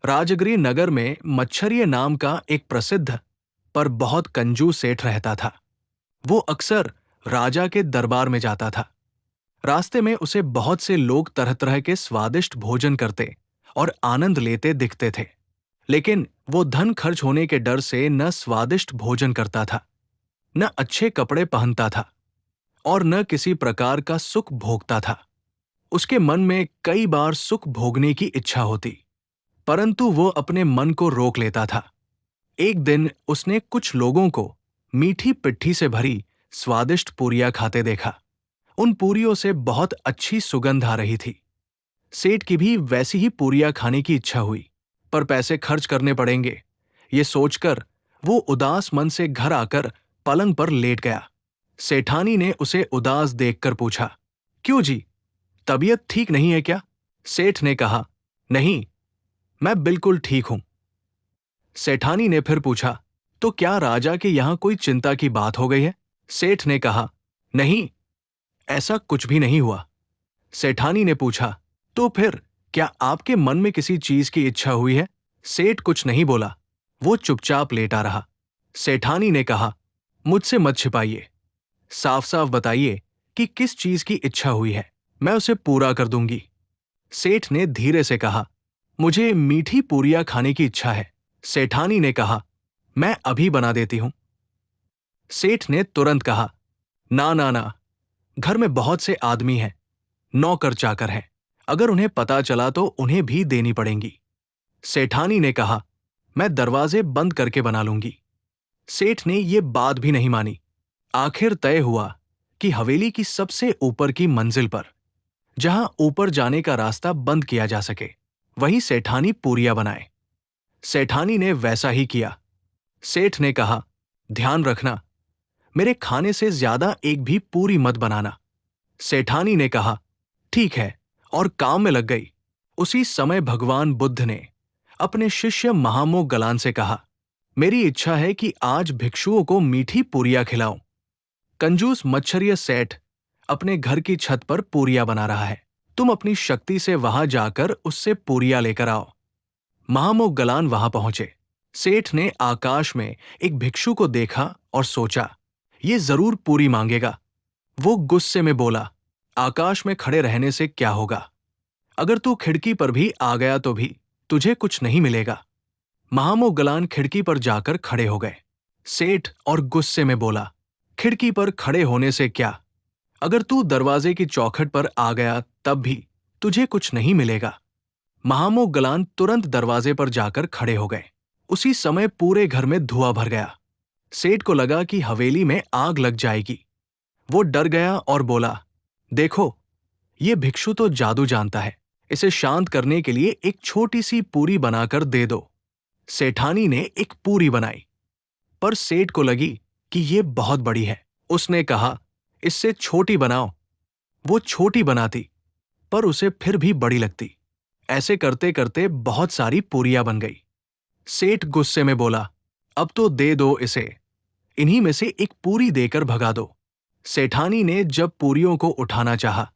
राजगिरी नगर में मच्छरिय नाम का एक प्रसिद्ध पर बहुत कंजूस सेठ रहता था। वो अक्सर राजा के दरबार में जाता था। रास्ते में उसे बहुत से लोग तरह तरह के स्वादिष्ट भोजन करते और आनंद लेते दिखते थे। लेकिन वो धन खर्च होने के डर से न स्वादिष्ट भोजन करता था, न अच्छे कपड़े पहनता था और न किसी प्रकार का सुख भोगता था। उसके मन में कई बार सुख भोगने की इच्छा होती, परंतु वो अपने मन को रोक लेता था। एक दिन उसने कुछ लोगों को मीठी पिट्ठी से भरी स्वादिष्ट पूरियां खाते देखा। उन पूरियों से बहुत अच्छी सुगंध आ रही थी। सेठ की भी वैसी ही पूरियां खाने की इच्छा हुई, पर पैसे खर्च करने पड़ेंगे, ये सोचकर वो उदास मन से घर आकर पलंग पर लेट गया। सेठानी ने उसे उदास देखकर पूछा, क्यों जी, तबीयत ठीक नहीं है क्या? सेठ ने कहा, नहीं, मैं बिल्कुल ठीक हूं। सेठानी ने फिर पूछा, तो क्या राजा के यहां कोई चिंता की बात हो गई है? सेठ ने कहा, नहीं, ऐसा कुछ भी नहीं हुआ। सेठानी ने पूछा, तो फिर क्या आपके मन में किसी चीज की इच्छा हुई है? सेठ कुछ नहीं बोला, वो चुपचाप लेटा रहा। सेठानी ने कहा, मुझसे मत छिपाइए, साफ साफ बताइए कि किस चीज की इच्छा हुई है, मैं उसे पूरा कर दूंगी। सेठ ने धीरे से कहा, मुझे मीठी पूरियां खाने की इच्छा है। सेठानी ने कहा, मैं अभी बना देती हूं। सेठ ने तुरंत कहा, ना ना ना, घर में बहुत से आदमी हैं, नौकर चाकर हैं, अगर उन्हें पता चला तो उन्हें भी देनी पड़ेंगी। सेठानी ने कहा, मैं दरवाजे बंद करके बना लूंगी। सेठ ने ये बात भी नहीं मानी। आखिर तय हुआ कि हवेली की सबसे ऊपर की मंजिल पर, जहां ऊपर जाने का रास्ता बंद किया जा सके, वहीं सेठानी पूरियां बनाए। सेठानी ने वैसा ही किया। सेठ ने कहा, ध्यान रखना, मेरे खाने से ज्यादा एक भी पूरी मत बनाना। सेठानी ने कहा, ठीक है, और काम में लग गई। उसी समय भगवान बुद्ध ने अपने शिष्य महामोग गलान से कहा, मेरी इच्छा है कि आज भिक्षुओं को मीठी पूरियां खिलाऊं। कंजूस मच्छरिय सेठ अपने घर की छत पर पूरियां बना रहा है, तुम अपनी शक्ति से वहां जाकर उससे पूरियां लेकर आओ। महामोग गलान वहां पहुंचे। सेठ ने आकाश में एक भिक्षु को देखा और सोचा, ये जरूर पूरी मांगेगा। वो गुस्से में बोला, आकाश में खड़े रहने से क्या होगा? अगर तू खिड़की पर भी आ गया तो भी तुझे कुछ नहीं मिलेगा। महामोग गलान खिड़की पर जाकर खड़े हो गए। सेठ और गुस्से में बोला, खिड़की पर खड़े होने से क्या? अगर तू दरवाजे की चौखट पर आ गया तब भी तुझे कुछ नहीं मिलेगा। महामोग गलान तुरंत दरवाजे पर जाकर खड़े हो गए। उसी समय पूरे घर में धुआं भर गया। सेठ को लगा कि हवेली में आग लग जाएगी। वो डर गया और बोला, देखो, ये भिक्षु तो जादू जानता है, इसे शांत करने के लिए एक छोटी सी पूरी बनाकर दे दो। सेठानी ने एक पूरी बनाई, पर सेठ को लगी कि ये बहुत बड़ी है। उसने कहा, इससे छोटी बनाओ। वो छोटी बनाती, पर उसे फिर भी बड़ी लगती। ऐसे करते करते बहुत सारी पूरियां बन गई। सेठ गुस्से में बोला, अब तो दे दो इसे, इन्हीं में से एक पूरी देकर भगा दो। सेठानी ने जब पूरियों को उठाना चाहा,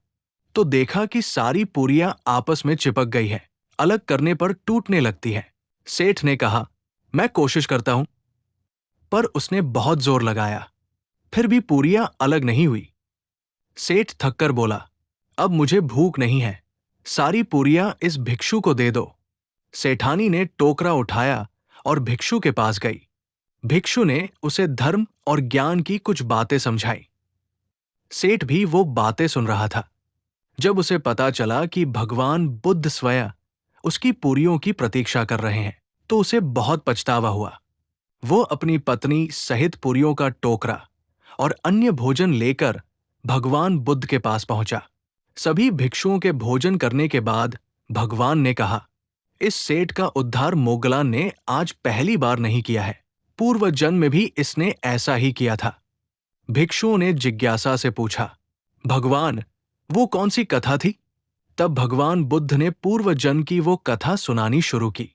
तो देखा कि सारी पूरियां आपस में चिपक गई है, अलग करने पर टूटने लगती है। सेठ ने कहा, मैं कोशिश करता हूं, पर उसने बहुत जोर लगाया, फिर भी पूरियां अलग नहीं हुई। सेठ थककर बोला, अब मुझे भूख नहीं है, सारी पूरियां इस भिक्षु को दे दो। सेठानी ने टोकरा उठाया और भिक्षु के पास गई। भिक्षु ने उसे धर्म और ज्ञान की कुछ बातें समझाई। सेठ भी वो बातें सुन रहा था। जब उसे पता चला कि भगवान बुद्ध स्वयं उसकी पूरियों की प्रतीक्षा कर रहे हैं, तो उसे बहुत पछतावा हुआ। वो अपनी पत्नी सहित पूरियों का टोकरा और अन्य भोजन लेकर भगवान बुद्ध के पास पहुंचा। सभी भिक्षुओं के भोजन करने के बाद भगवान ने कहा, इस सेठ का उद्धार मोगलान ने आज पहली बार नहीं किया है, पूर्व जन्म में भी इसने ऐसा ही किया था। भिक्षुओं ने जिज्ञासा से पूछा, भगवान, वो कौन सी कथा थी? तब भगवान बुद्ध ने पूर्व जन्म की वो कथा सुनानी शुरू की।